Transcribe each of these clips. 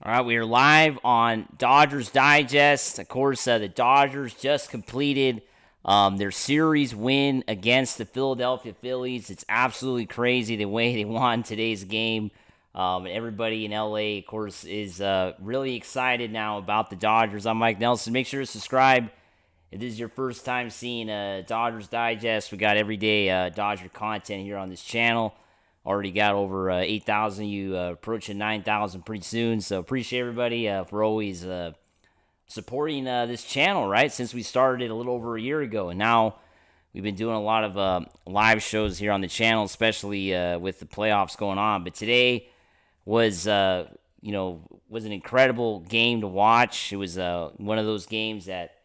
All right, we are live on Dodgers Digest. Of course, the Dodgers just completed their series win against the Philadelphia Phillies. It's absolutely crazy the way they won today's game. And everybody in LA, of course, is really excited now about the Dodgers. I'm Mike Nelson. Make sure to subscribe if this is your first time seeing Dodgers Digest. We got everyday Dodger content here on this channel. Already got over 8,000 you, approaching 9,000 pretty soon. So appreciate everybody for always supporting this channel, right? Since we started it a little over a year ago. And now we've been doing a lot of live shows here on the channel, especially with the playoffs going on. But today was, was an incredible game to watch. It was one of those games that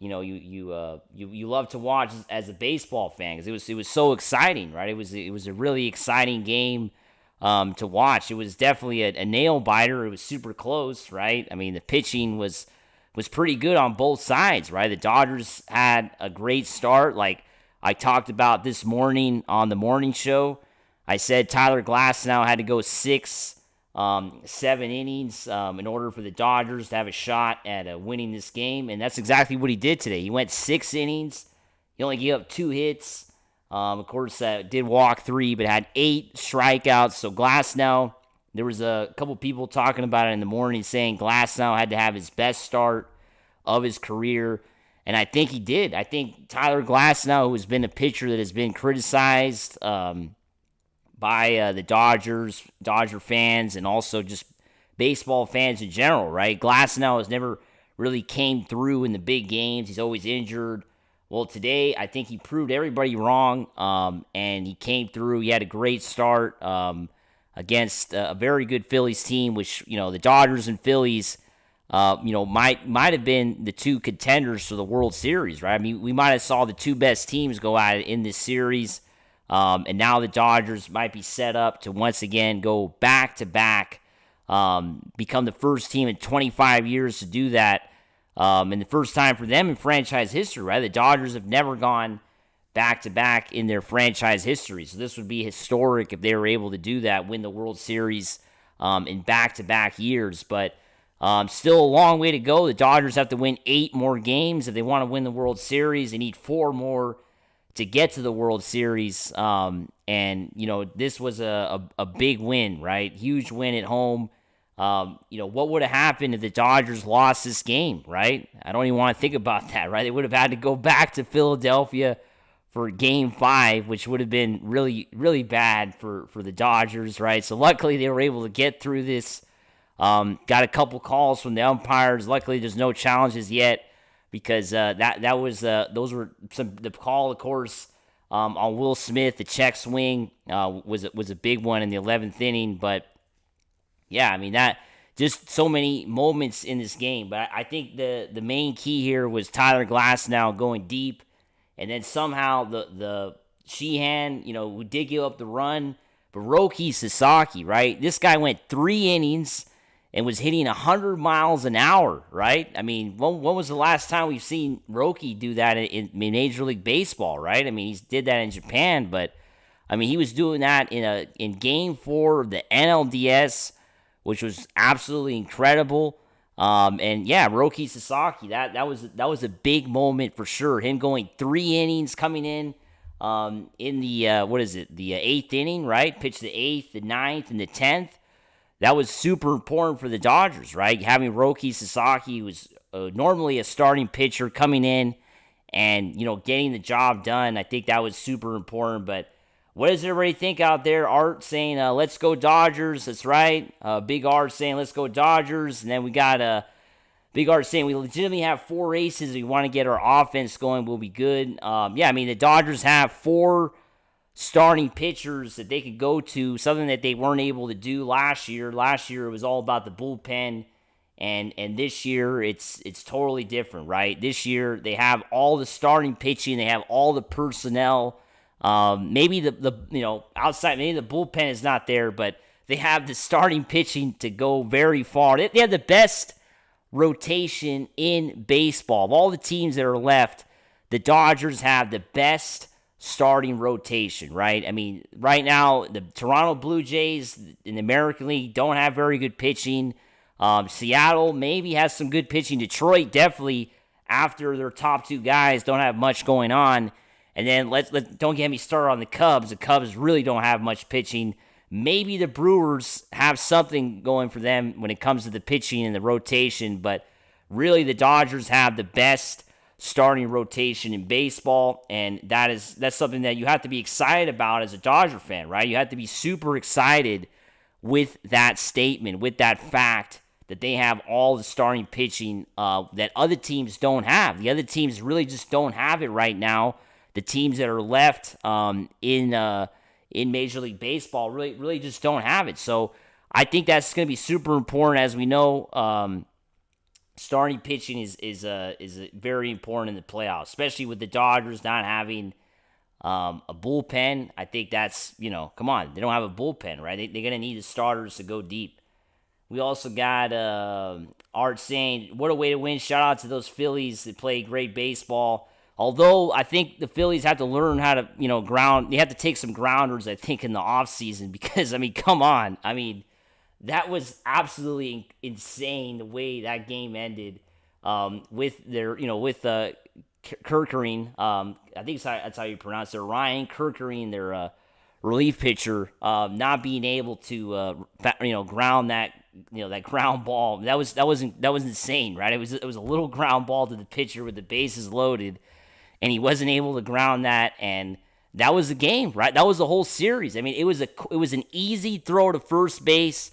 you love to watch as a baseball fan because it was so exciting, right? It was a really exciting game to watch. It was definitely a nail biter. It was super close, right? I mean, the pitching was pretty good on both sides, right? The Dodgers had a great start, like I talked about this morning on the morning show. I said Tyler Glasnow had to go 7 innings in order for the Dodgers to have a shot at winning this game, and that's exactly what he did today. He went 6 innings. He only gave up 2 hits. Of course, did walk 3, but had 8 strikeouts. So Glasnow, there was a couple people talking about it in the morning saying Glasnow had to have his best start of his career, and I think he did. I think Tyler Glasnow, who has been a pitcher that has been criticized by the Dodger fans, and also just baseball fans in general, right? Glasnow has never really came through in the big games. He's always injured. Well, today, I think he proved everybody wrong, and he came through. He had a great start against a very good Phillies team, which, the Dodgers and Phillies, might have been the 2 contenders for the World Series, right? I mean, we might have saw the 2 best teams go at it in this series. And now the Dodgers might be set up to once again go back-to-back, become the first team in 25 years to do that, and the first time for them in franchise history, right? The Dodgers have never gone back-to-back in their franchise history, so this would be historic if they were able to do that, win the World Series in back-to-back years, but still a long way to go. The Dodgers have to win 8 more games if they want to win the World Series. They need 4 more to get to the World Series, and this was a big win, right? Huge win at home. What would have happened if the Dodgers lost this game, right? I don't even want to think about that, right? They would have had to go back to Philadelphia for Game 5, which would have been really, really bad for the Dodgers, right? So luckily they were able to get through this. Got a couple calls from the umpires. Luckily there's no challenges yet, because that was those were the call, of course, on Will Smith. The check swing was a big one in the 11th inning. But yeah, I mean, that just so many moments in this game. But I think the main key here was Tyler Glasnow going deep, and then somehow the Sheehan, who did give up the run, but Roki Sasaki, right? This guy went 3 innings and was hitting 100 miles an hour, right? I mean, when was the last time we've seen Roki do that in Major League Baseball, right? I mean, he did that in Japan, but, I mean, he was doing that in Game 4 of the NLDS, which was absolutely incredible. And, yeah, Roki Sasaki, that was a big moment for sure. Him going 3 innings, coming in the, the 8th inning, right? Pitched the 8th, the 9th, and the 10th. That was super important for the Dodgers, right? Having Roki Sasaki, who was normally a starting pitcher, coming in and, getting the job done. I think that was super important. But what does everybody think out there? Art saying, let's go Dodgers. That's right. Big Art saying, let's go Dodgers. And then we got Big Art saying, we legitimately have 4 aces. If we want to get our offense going, we'll be good. Yeah, I mean, the Dodgers have 4 starting pitchers that they could go to, something that they weren't able to do last year. Last year, it was all about the bullpen, and this year, it's totally different, right? This year, they have all the starting pitching, they have all the personnel. Maybe the outside, maybe the bullpen is not there, but they have the starting pitching to go very far. They have the best rotation in baseball. Of all the teams that are left, the Dodgers have the best starting rotation, right? I mean, right now, the Toronto Blue Jays in the American League don't have very good pitching. Seattle maybe has some good pitching. Detroit definitely, after their top two guys, don't have much going on. And then don't get me started on the Cubs. The Cubs really don't have much pitching. Maybe the Brewers have something going for them when it comes to the pitching and the rotation, but really the Dodgers have the best starting rotation in baseball, and that's something that you have to be excited about as a Dodger fan, right? You have to be super excited with that statement, with that fact that they have all the starting pitching that other teams don't have. The other teams really just don't have it right now. The teams that are left in Major League Baseball really just don't have it. So I think that's going to be super important. As we know, starting pitching is very important in the playoffs, especially with the Dodgers not having a bullpen. I think that's, come on, they don't have a bullpen, right? They're going to need the starters to go deep. We also got Art saying, what a way to win. Shout out to those Phillies that play great baseball. Although I think the Phillies have to learn how to, ground. They have to take some grounders, I think, in the offseason because, come on. That was absolutely insane the way that game ended with their, with Kerkering. I think that's how you pronounce it. Ryan Kerkering, their relief pitcher, not being able to, ground that, that ground ball. That was insane, right? It was a little ground ball to the pitcher with the bases loaded, and he wasn't able to ground that, and that was the game, right? That was the whole series. It was an easy throw to first base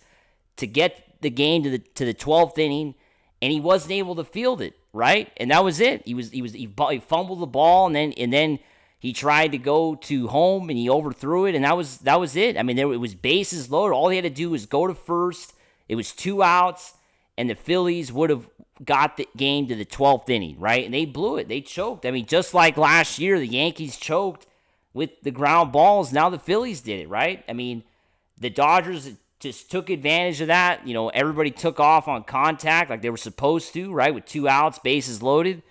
to get the game to the 12th inning, and he wasn't able to field it, right? And that was it. He fumbled the ball, and then he tried to go to home, and he overthrew it, and that was it. It was bases loaded. All he had to do was go to first. It was 2 outs, and the Phillies would have got the game to the 12th inning, right? And they blew it. They choked. Just like last year, the Yankees choked with the ground balls. Now the Phillies did it, right? The Dodgers just took advantage of that. Everybody took off on contact like they were supposed to, right? With 2 outs, bases loaded.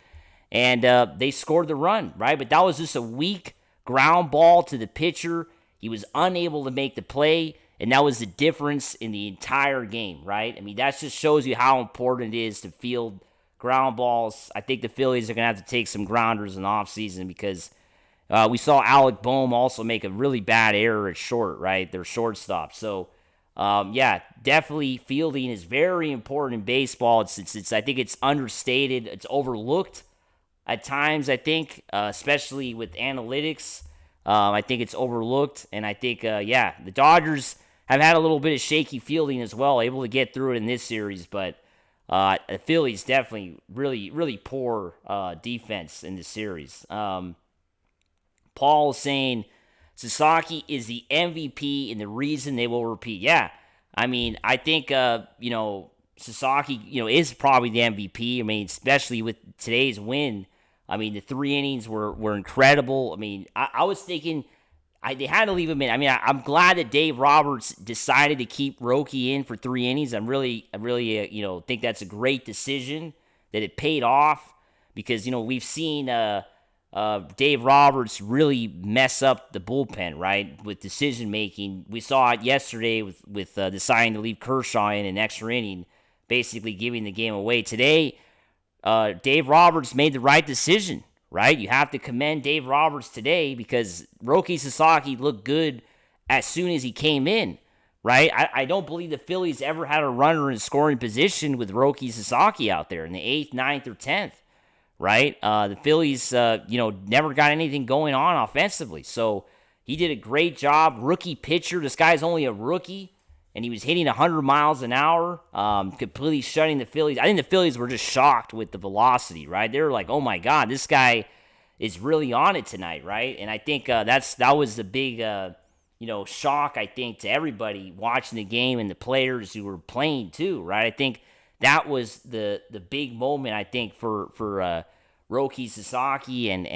And they scored the run, right? But that was just a weak ground ball to the pitcher. He was unable to make the play. And that was the difference in the entire game, right? That just shows you how important it is to field ground balls. I think the Phillies are going to have to take some grounders in the offseason because we saw Alec Boehm also make a really bad error at short, right? Their shortstop. So, definitely fielding is very important in baseball. It's I think it's understated. It's overlooked at times, I think, especially with analytics. I think it's overlooked. And I think, the Dodgers have had a little bit of shaky fielding as well, able to get through it in this series. But the Phillies definitely really, really poor defense in this series. Paul is saying Sasaki is the MVP and the reason they will repeat. Yeah, I think, Sasaki, is probably the MVP. Especially with today's win. The 3 innings were incredible. I was thinking they had to leave him in. I'm glad that Dave Roberts decided to keep Roki in for 3 innings. I really, think that's a great decision, that it paid off because, we've seen Dave Roberts really mess up the bullpen, right, with decision making. We saw it yesterday with deciding to leave Kershaw in an extra inning, basically giving the game away. Today, Dave Roberts made the right decision, right? You have to commend Dave Roberts today because Roki Sasaki looked good as soon as he came in, right? I don't believe the Phillies ever had a runner in scoring position with Roki Sasaki out there in the 8th, 9th, or 10th, right? The Phillies, never got anything going on offensively. So he did a great job. Rookie pitcher. This guy's only a rookie. And he was hitting 100 miles an hour, completely shutting the Phillies. I think the Phillies were just shocked with the velocity, right? They were like, oh, my God, this guy is really on it tonight, right? And I think that was the big, shock, I think, to everybody watching the game and the players who were playing too, right? I think that was the big moment, I think, for Roki Sasaki. And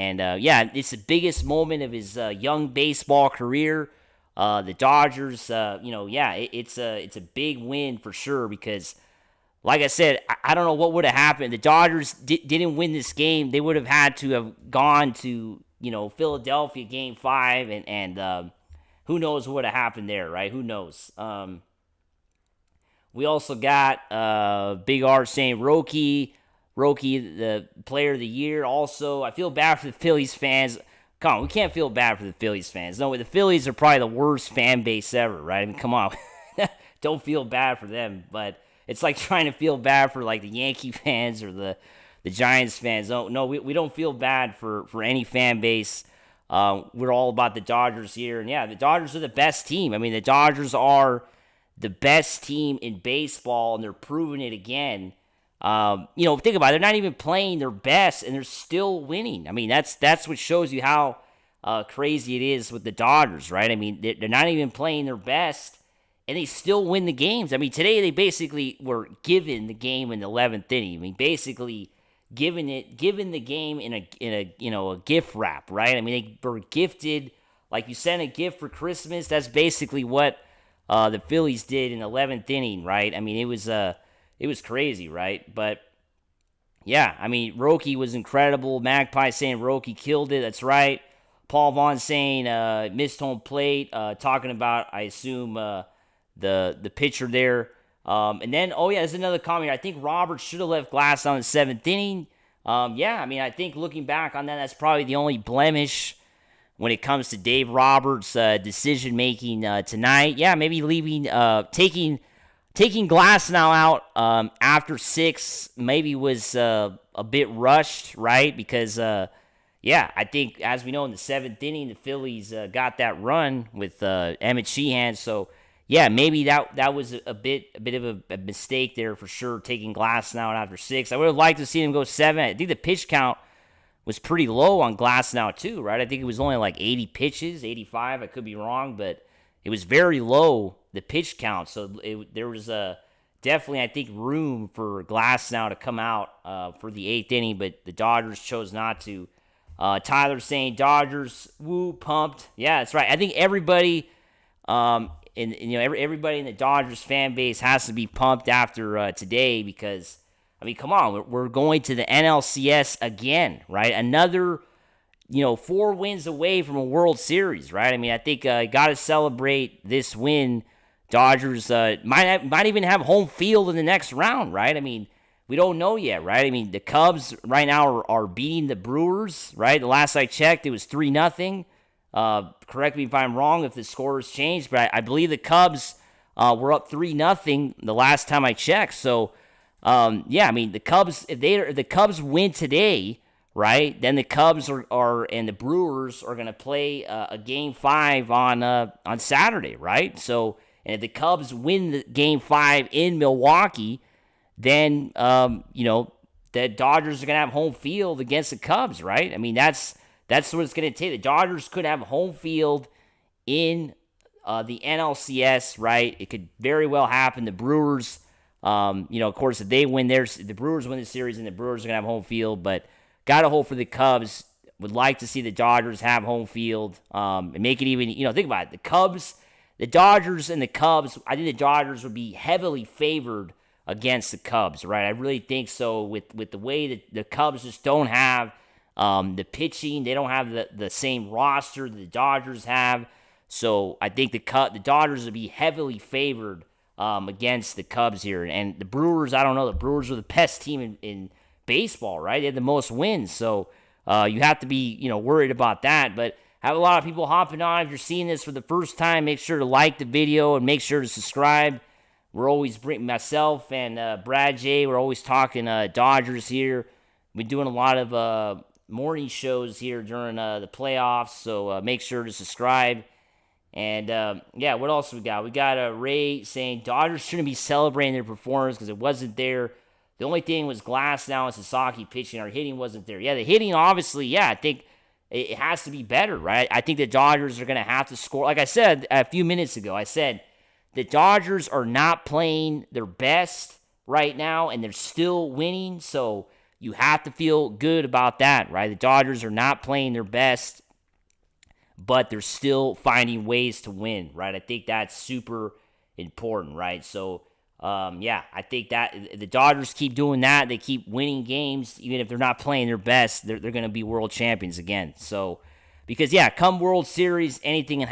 it's the biggest moment of his young baseball career. The Dodgers, it's a big win for sure because, like I said, I don't know what would have happened. The Dodgers didn't win this game. They would have had to have gone to, Philadelphia Game 5, and who knows what would have happened there, right? Who knows? We also got Big R saying Roki, the player of the year. Also, I feel bad for the Phillies fans. Come on, we can't feel bad for the Phillies fans. No, the Phillies are probably the worst fan base ever, right? I mean, come on. Don't feel bad for them. But it's like trying to feel bad for, like, the Yankee fans or the Giants fans. No, we don't feel bad for any fan base. We're all about the Dodgers here. And, yeah, the Dodgers are the best team. I mean, the Dodgers are the best team in baseball, and they're proving it again. Think about it. They're not even playing their best, and they're still winning. I mean, that's what shows you how crazy it is with the Dodgers, right? I mean, they're not even playing their best, and they still win the games. I mean, today they basically were given the game in the 11th inning. I mean, basically given the game in a gift wrap, right? I mean, they were gifted, like you sent a gift for Christmas. That's basically what the Phillies did in the 11th inning, right? I mean, it was crazy, right? But, yeah, I mean, Roki was incredible. Magpie saying Roki killed it. That's right. Paul Vaughn saying missed home plate, talking about, I assume, the pitcher there. And then, there's another comment. I think Roberts should have left Glasnow in the 7th inning. I mean, I think looking back on that, that's probably the only blemish when it comes to Dave Roberts' decision-making tonight. Yeah, maybe leaving, taking Glasnow out after 6 maybe was a bit rushed, right? Because, I think, as we know, in the 7th inning, the Phillies got that run with Emmett Sheehan. So, yeah, maybe that was a bit of a mistake there for sure, taking Glasnow out after 6. I would have liked to see him go 7. I think the pitch count was pretty low on Glasnow too, right? I think it was only like 80 pitches, 85. I could be wrong, but it was very low, the pitch count. So there was definitely, I think, room for Glasnow to come out for the 8th inning, but the Dodgers chose not to. Tyler saying Dodgers, woo, pumped. Yeah, that's right. I think everybody, everybody in the Dodgers fan base has to be pumped after today because, I mean, come on, we're going to the NLCS again, right? Another, 4 wins away from a World Series, right? I mean, I think got to celebrate this win. Dodgers might even have home field in the next round, right? I mean, we don't know yet, right? I mean, the Cubs right now are beating the Brewers, right? The last I checked, it was 3-0. Correct me if I'm wrong if the score has changed, but I believe the Cubs were up 3-0 the last time I checked. So, I mean, the Cubs, if the Cubs win today, right, then the Cubs are and the Brewers are going to play a Game 5 on Saturday, right? So, and if the Cubs win the Game 5 in Milwaukee, then, the Dodgers are going to have home field against the Cubs, right? I mean, that's what it's going to take. The Dodgers could have home field in the NLCS, right? It could very well happen. The Brewers, of course, if they win theirs, the Brewers win the series, and the Brewers are going to have home field, but got to hope for the Cubs. Would like to see the Dodgers have home field and make it even, think about it. The Dodgers and the Cubs, I think the Dodgers would be heavily favored against the Cubs, right? I really think so with the way that the Cubs just don't have the pitching. They don't have the same roster that the Dodgers have. So I think the Dodgers would be heavily favored against the Cubs here. And the Brewers, I don't know. The Brewers are the best team in baseball, right? They have the most wins. So you have to be, worried about that. But have a lot of people hopping on. If you're seeing this for the first time, make sure to like the video and make sure to subscribe. We're always bringing myself and Brad J. We're always talking Dodgers here. We're doing a lot of morning shows here during the playoffs, so make sure to subscribe. And, what else we got? We got Ray saying Dodgers shouldn't be celebrating their performance because it wasn't there. The only thing was Glasnow and Sasaki pitching. Our hitting wasn't there. Yeah, the hitting, obviously, I think it has to be better, right? I think the Dodgers are going to have to score. Like I said a few minutes ago, I said the Dodgers are not playing their best right now, and they're still winning, so you have to feel good about that, right? The Dodgers are not playing their best, but they're still finding ways to win, right? I think that's super important, right? So, I think that the Dodgers keep doing that. They keep winning games, even if they're not playing their best. They're going to be world champions again. So, because come World Series, anything can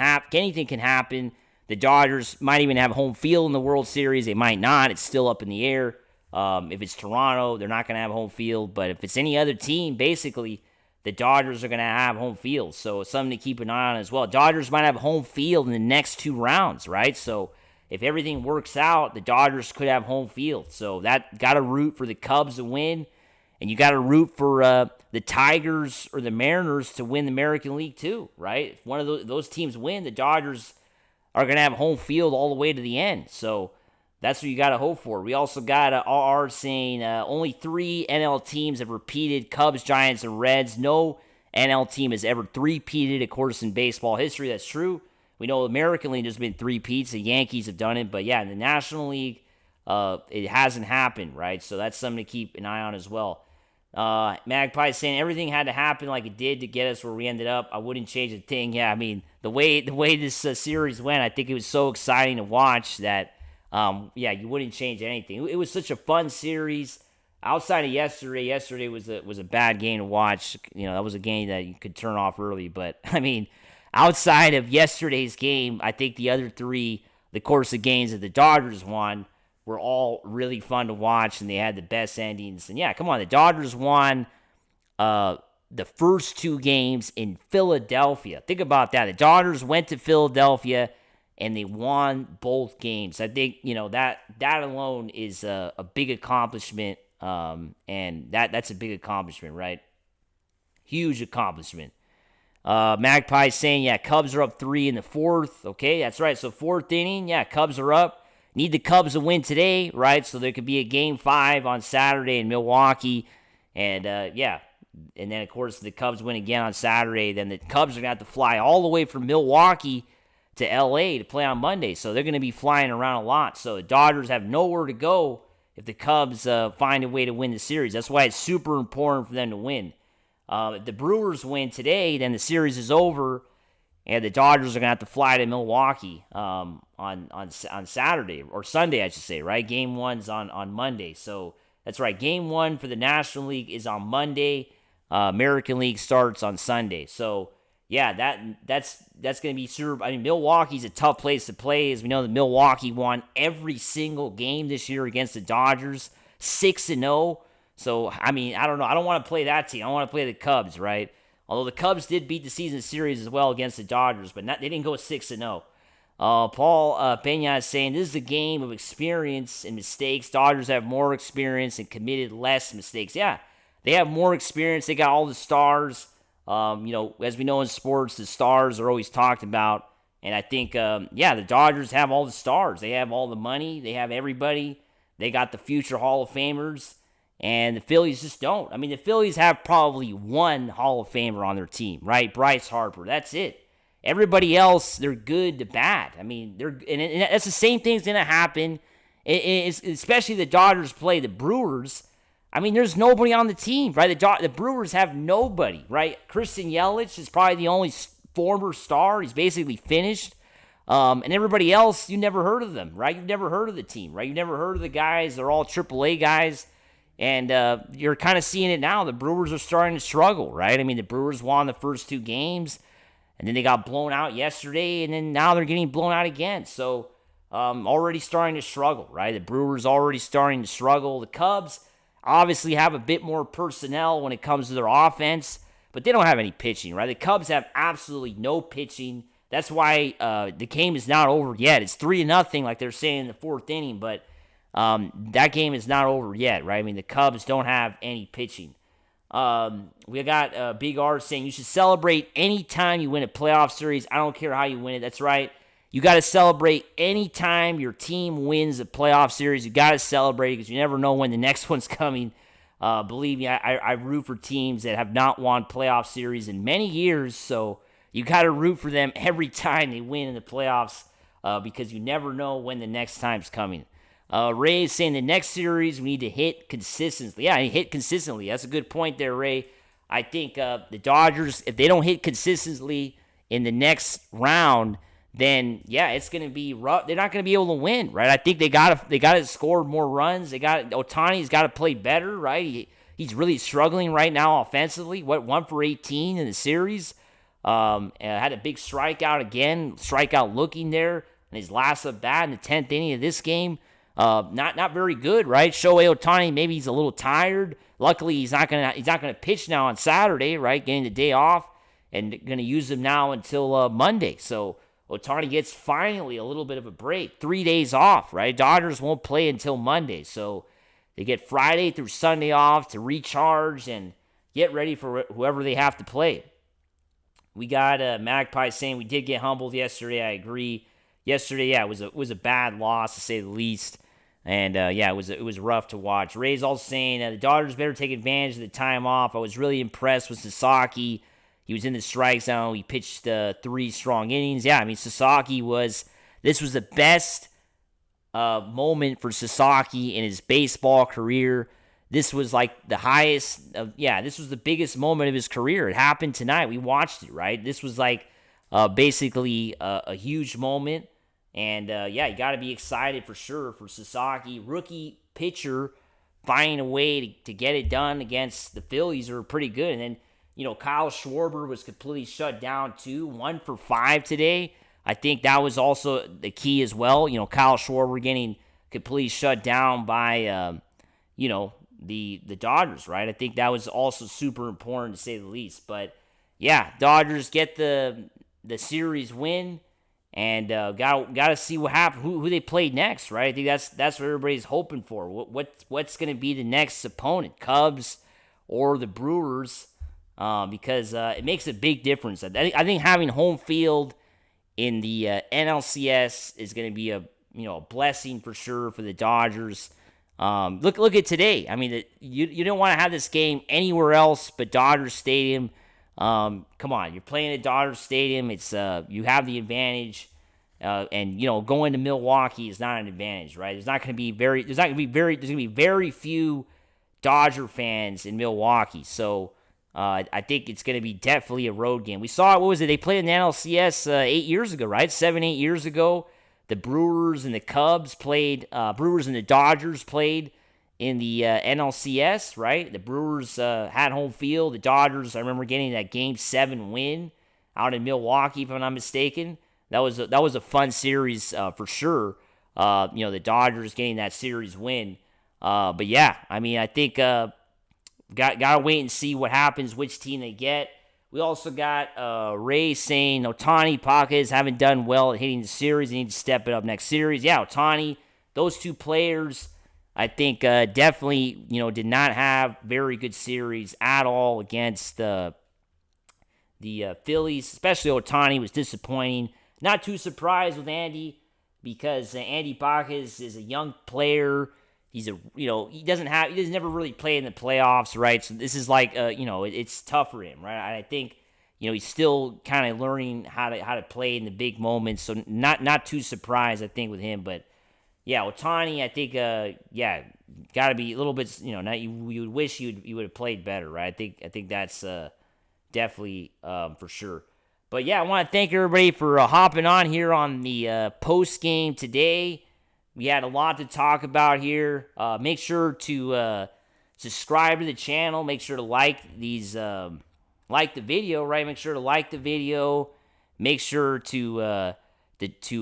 happen. The Dodgers might even have home field in the World Series. They might not. It's still up in the air. If it's Toronto, they're not going to have home field. But if it's any other team, basically, the Dodgers are going to have home field. So it's something to keep an eye on as well. Dodgers might have home field in the next 2 rounds, right? So if everything works out, the Dodgers could have home field. So that got to root for the Cubs to win. And you got to root for the Tigers or the Mariners to win the American League too, right? If one of those teams win, the Dodgers are going to have home field all the way to the end. So that's what you got to hope for. We also got RR saying only 3 NL teams have repeated: Cubs, Giants, and Reds. No NL team has ever three-peated, of course, in baseball history. That's true. We know American League there's been 3-peats. The Yankees have done it. But, yeah, in the National League, it hasn't happened, right? So that's something to keep an eye on as well. Magpie saying everything had to happen like it did to get us where we ended up. I wouldn't change a thing. Yeah, I mean, the way this series went, I think it was so exciting to watch that, you wouldn't change anything. It was such a fun series. Outside of yesterday was a bad game to watch. You know, that was a game that you could turn off early. But, I mean, outside of yesterday's game, I think the other 3, the course of games that the Dodgers won, were all really fun to watch, and they had the best endings. And, yeah, come on, the Dodgers won the first 2 games in Philadelphia. Think about that. The Dodgers went to Philadelphia, and they won both games. I think, that alone is a big accomplishment, and that's a big accomplishment, right? Huge accomplishment. Magpie saying, yeah, Cubs are up 3 in the 4th. Okay, that's right. So 4th inning, yeah, Cubs are up. Need the Cubs to win today, right? So there could be a Game 5 on Saturday in Milwaukee. And, and then, of course, the Cubs win again on Saturday. Then the Cubs are going to have to fly all the way from Milwaukee to L.A. to play on Monday. So they're going to be flying around a lot. So the Dodgers have nowhere to go if the Cubs find a way to win the series. That's why it's super important for them to win. If the Brewers win today, then the series is over. And the Dodgers are going to have to fly to Milwaukee on Saturday, or Sunday, I should say, right? Game 1's on Monday. So that's right. Game 1 for the National League is on Monday. American League starts on Sunday. So, yeah, that's going to be super. I mean, Milwaukee's a tough place to play. As we know, the Milwaukee won every single game this year against the Dodgers, 6-0. So, I mean, I don't know. I don't want to play that team. I want to play the Cubs, right? Although the Cubs did beat the season series as well against the Dodgers, but they didn't go 6-0. Paul Pena is saying this is a game of experience and mistakes. Dodgers have more experience and committed less mistakes. Yeah, they have more experience. They got all the stars. As we know in sports, the stars are always talked about. And I think, the Dodgers have all the stars. They have all the money. They have everybody. They got the future Hall of Famers. And the Phillies just don't. I mean, the Phillies have probably 1 Hall of Famer on their team, right? Bryce Harper. That's it. Everybody else, they're good to bad. I mean, and that's the same thing's going to happen. Especially the Dodgers play the Brewers. I mean, there's nobody on the team, right? The Brewers have nobody, right? Christian Yelich is probably the only former star. He's basically finished. And everybody else, you never heard of them, right? You've never heard of the team, right? You've never heard of the guys. They're all AAA guys. And you're kind of seeing it now. The Brewers are starting to struggle, right? I mean, the Brewers won the first 2 games, and then they got blown out yesterday, and then now they're getting blown out again. So already starting to struggle, right? The Brewers already starting to struggle. The Cubs obviously have a bit more personnel when it comes to their offense, but they don't have any pitching, right? The Cubs have absolutely no pitching. That's why the game is not over yet. It's 3-0, like they're saying in the 4th inning, but that game is not over yet, right? I mean, the Cubs don't have any pitching. We got Big R saying you should celebrate any time you win a playoff series. I don't care how you win it. That's right. You got to celebrate any time your team wins a playoff series. You got to celebrate because you never know when the next one's coming. Believe me, I root for teams that have not won playoff series in many years, so you got to root for them every time they win in the playoffs because you never know when the next time's coming. Ray is saying the next series we need to hit consistently. Yeah, hit consistently. That's a good point there, Ray. I think the Dodgers, if they don't hit consistently in the next round, then yeah, it's going to be rough. They're not going to be able to win, right? I think they got to score more runs. Ohtani's got to play better, right? He's really struggling right now offensively. 1 for 18 in the series. Had a big strikeout again. Strikeout looking there. in his last at bat in the 10th inning of this game. Not very good, right? Shohei Ohtani, maybe he's a little tired. Luckily, he's not gonna pitch now on Saturday, right? Getting the day off, and gonna use him now until Monday. So Ohtani gets finally a little bit of a break, 3 days off, right? Dodgers won't play until Monday, so they get Friday through Sunday off to recharge and get ready for whoever they have to play. We got Magpie saying we did get humbled yesterday. I agree. Yesterday, yeah, it was a bad loss to say the least. And yeah, it was rough to watch. Ray's also saying the Dodgers better take advantage of the time off. I was really impressed with Sasaki. He was in the strike zone. He pitched 3 strong innings. Yeah, I mean, this was the best moment for Sasaki in his baseball career. This was like the highest, this was the biggest moment of his career. It happened tonight. We watched it, right? This was like basically a huge moment. And, you got to be excited for sure for Sasaki. Rookie pitcher finding a way to get it done against the Phillies are pretty good. And then, Kyle Schwarber was completely shut down too. 1 for 5 today. I think that was also the key as well. Kyle Schwarber getting completely shut down by, the Dodgers, right? I think that was also super important to say the least. But, yeah, Dodgers get the series win. And got to see what happens, who they play next, right? I think that's what everybody's hoping for. What's going to be the next opponent, Cubs or the Brewers? Because it makes a big difference. I think having home field in the NLCS is going to be a blessing for sure for the Dodgers. Look at today. I mean, you don't want to have this game anywhere else but Dodger Stadium. Come on, you're playing at Dodger Stadium. It's you have the advantage, and going to Milwaukee is not an advantage, right? There's going to be very few Dodger fans in Milwaukee, so I think it's going to be definitely a road game. We saw it. What was it? They played in the NLCS 8 years ago, right? 7-8 years ago. The Brewers and the Cubs played. Brewers and the Dodgers played in the NLCS, right? The Brewers had home field. The Dodgers, I remember getting that Game 7 win out in Milwaukee, if I'm not mistaken. That was a fun series for sure. The Dodgers getting that series win. But yeah, I mean, I think got to wait and see what happens, which team they get. We also got Ray saying Ohtani, Pajes haven't done well at hitting the series. They need to step it up next series. Yeah, Ohtani, those two players, I think definitely, did not have very good series at all against the Phillies. Especially Ohtani was disappointing. Not too surprised with Andy because Andy Pajes is a young player. He's he doesn't never really play in the playoffs, right? So this is like it's tough for him, right? I think he's still kind of learning how to play in the big moments. So not too surprised, I think, with him, but. Yeah, Ohtani, I think, got to be a little bit, you would wish you would have played better, right? I think that's definitely for sure. But yeah, I want to thank everybody for hopping on here on the post game today. We had a lot to talk about here. Make sure to subscribe to the channel. Make sure to like the video, right? Make sure to like the video. Make sure to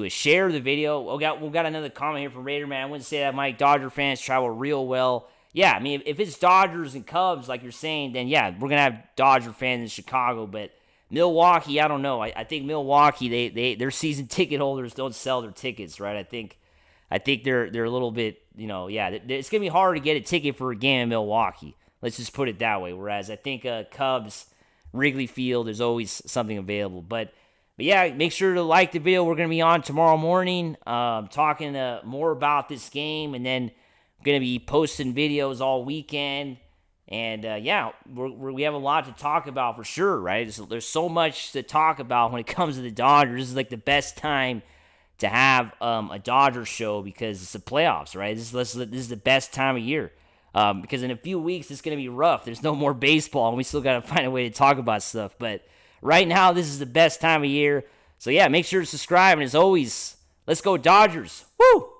share the video. We got another comment here from Raider Man. I wouldn't say that, Mike. Dodger fans travel real well. Yeah, I mean, if it's Dodgers and Cubs, like you're saying, then yeah, we're going to have Dodger fans in Chicago. But Milwaukee, I don't know. I think Milwaukee, their season ticket holders don't sell their tickets, right? I think they're a little bit, it's going to be hard to get a ticket for a game in Milwaukee. Let's just put it that way. Whereas I think Cubs, Wrigley Field, there's always something available. But yeah, make sure to like the video. We're going to be on tomorrow morning talking more about this game. And then I'm going to be posting videos all weekend. And, we have a lot to talk about for sure, right? There's so much to talk about when it comes to the Dodgers. This is like the best time to have a Dodgers show because it's the playoffs, right? This is the best time of year. Because in a few weeks, it's going to be rough. There's no more baseball, and we still got to find a way to talk about stuff. But right now, this is the best time of year. So, yeah, make sure to subscribe. And as always, let's go Dodgers. Woo!